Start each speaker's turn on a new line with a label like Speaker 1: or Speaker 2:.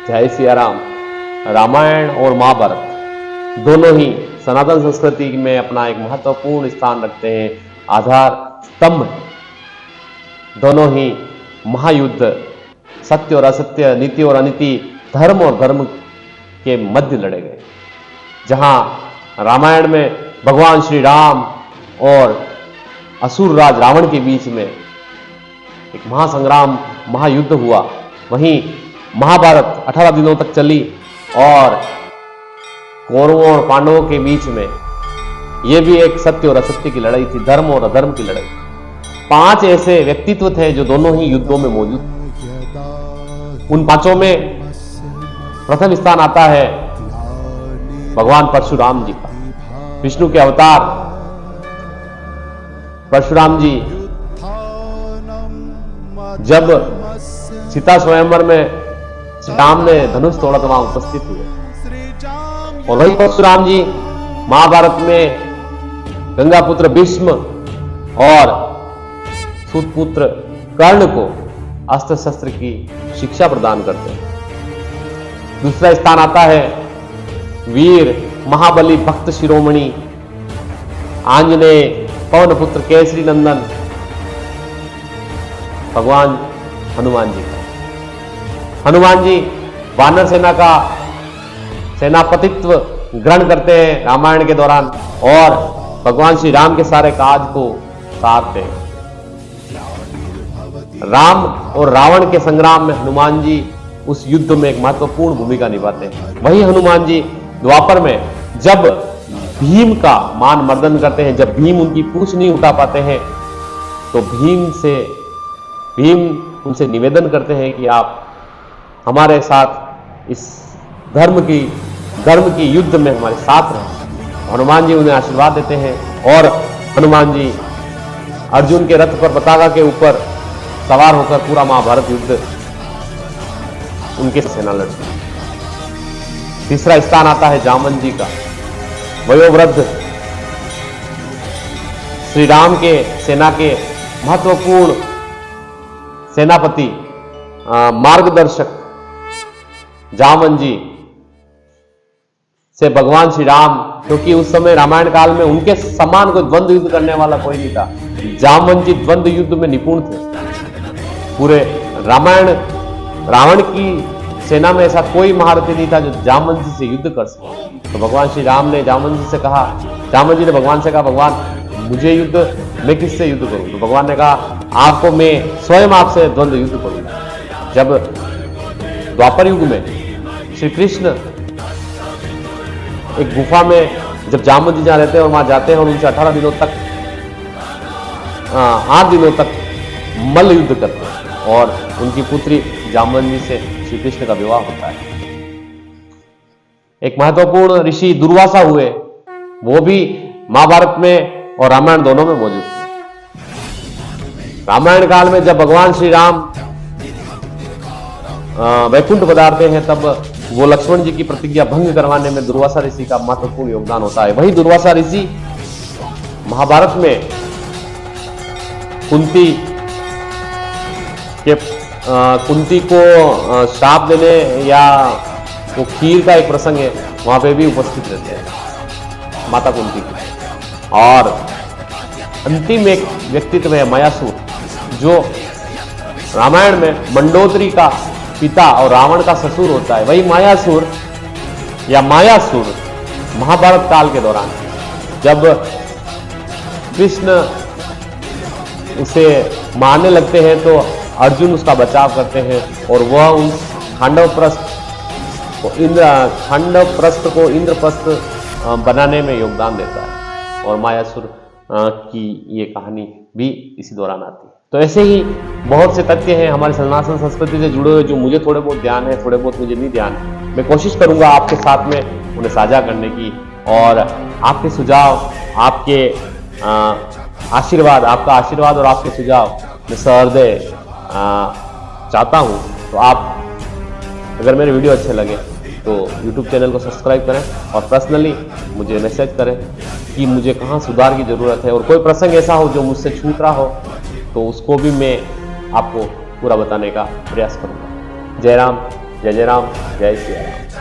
Speaker 1: जय सिया राम। रामायण और महाभारत दोनों ही सनातन संस्कृति में अपना एक महत्वपूर्ण स्थान रखते हैं, आधार स्तंभ। दोनों ही महायुद्ध सत्य और असत्य, नीति और अनीति, धर्म और धर्म के मध्य लड़े गए। जहां रामायण में भगवान श्री राम और असुर राज रावण के बीच में एक महासंग्राम, महायुद्ध हुआ, वहीं महाभारत 18 दिनों तक चली और कौरवों और पांडवों के बीच में यह भी एक सत्य और असत्य की लड़ाई थी, धर्म और अधर्म की लड़ाई। 5 ऐसे व्यक्तित्व थे जो दोनों ही युद्धों में मौजूद थे। उन 5 में प्रथम स्थान आता है भगवान परशुराम जी का। विष्णु के अवतार परशुराम जी जब सीता स्वयंवर में श्री राम ने धनुष तोड़ा तो वहां उपस्थित हुए, और वही परशुराम जी महाभारत में गंगापुत्र भीष्म और सूतपुत्र कर्ण को अस्त्र शस्त्र की शिक्षा प्रदान करते हैं। दूसरा स्थान आता है वीर महाबली भक्त शिरोमणि आंजनेय पवन पुत्र केसरी नंदन भगवान हनुमान जी का। हनुमान जी वानर सेना का सेनापतित्व ग्रहण करते हैं रामायण के दौरान और भगवान श्री राम के सारे काज को सारते हैं। राम और रावण के संग्राम में हनुमान जी उस युद्ध में एक महत्वपूर्ण भूमिका निभाते हैं। वही हनुमान जी द्वापर में जब भीम का मान मर्दन करते हैं, जब भीम उनकी पूंछ नहीं उठा पाते हैं, तो भीम उनसे निवेदन करते हैं कि आप हमारे साथ इस धर्म की युद्ध में हमारे साथ रहें। हनुमान जी उन्हें आशीर्वाद देते हैं और हनुमान जी अर्जुन के रथ पर पताका के ऊपर सवार होकर पूरा महाभारत युद्ध उनके सेना लड़ती है। तीसरा स्थान आता है जामन जी का। वयोवृद्ध श्री राम के सेना के महत्वपूर्ण सेनापति, मार्गदर्शक जामन जी से भगवान श्री राम, क्योंकि उस समय रामायण काल में उनके समान कोई द्वंद्व युद्ध करने वाला कोई नहीं था, जामन जी द्वंद्व युद्ध में निपुण थे। पूरे रावण की सेना में ऐसा कोई महारथी नहीं था जो जामन जी से युद्ध कर सके। तो भगवान श्री राम ने जामन जी से कहा, जामन जी ने भगवान से कहा, भगवान मुझे युद्ध, मैं किससे युद्ध करूं? तो भगवान ने कहा, आपको मैं स्वयं आपसे द्वंद्व युद्ध करूंगा। जब द्वापर युग में श्री कृष्ण एक गुफा में जब जामन जी जहां रहते हैं और वहां जाते हैं और उनसे 18 दिनों तक 8 दिनों तक मल्ल युद्ध करते हैं और उनकी पुत्री जामन जी से श्री कृष्ण का विवाह होता है। एक महत्वपूर्ण ऋषि दुर्वासा हुए, वो भी महाभारत में और रामायण दोनों में मौजूद थे। रामायण काल में जब भगवान श्री राम वैकुंठ पधारते हैं, तब वो लक्ष्मण जी की प्रतिज्ञा भंग करवाने में दुर्वासा ऋषि का महत्वपूर्ण योगदान होता है। वही दुर्वासा ऋषि महाभारत में कुंती को श्राप देने या वो खीर का एक प्रसंग है, वहां पे भी उपस्थित रहते हैं माता कुंती की। और अंतिम एक व्यक्तित्व है मायासुर, जो रामायण में मंडोदरी का पिता और रावण का ससुर होता है। वही मायासुर महाभारत काल के दौरान जब कृष्ण उसे मारने लगते हैं तो अर्जुन उसका बचाव करते हैं और वह उस खंडव को इंद्रप्रस्थ बनाने में योगदान देता है। और मायासुर की ये कहानी भी इसी दौरान आती है। तो ऐसे ही बहुत से तथ्य हैं हमारी सनातन संस्कृति से जुड़े हुए, जो मुझे थोड़े बहुत ध्यान है, थोड़े बहुत मुझे नहीं ध्यान है। मैं कोशिश करूंगा आपके साथ में उन्हें साझा करने की, और आपके सुझाव, आपके आशीर्वाद, आपका आशीर्वाद और आपके सुझाव मैं सहृदय चाहता हूं। तो आप अगर मेरे वीडियो अच्छे लगे तो YouTube चैनल को सब्सक्राइब करें और पर्सनली मुझे मैसेज करें कि मुझे कहाँ सुधार की ज़रूरत है, और कोई प्रसंग ऐसा हो जो मुझसे छूट रहा हो तो उसको भी मैं आपको पूरा बताने का प्रयास करूँगा। जय राम, जय जय राम, जय श्री राम।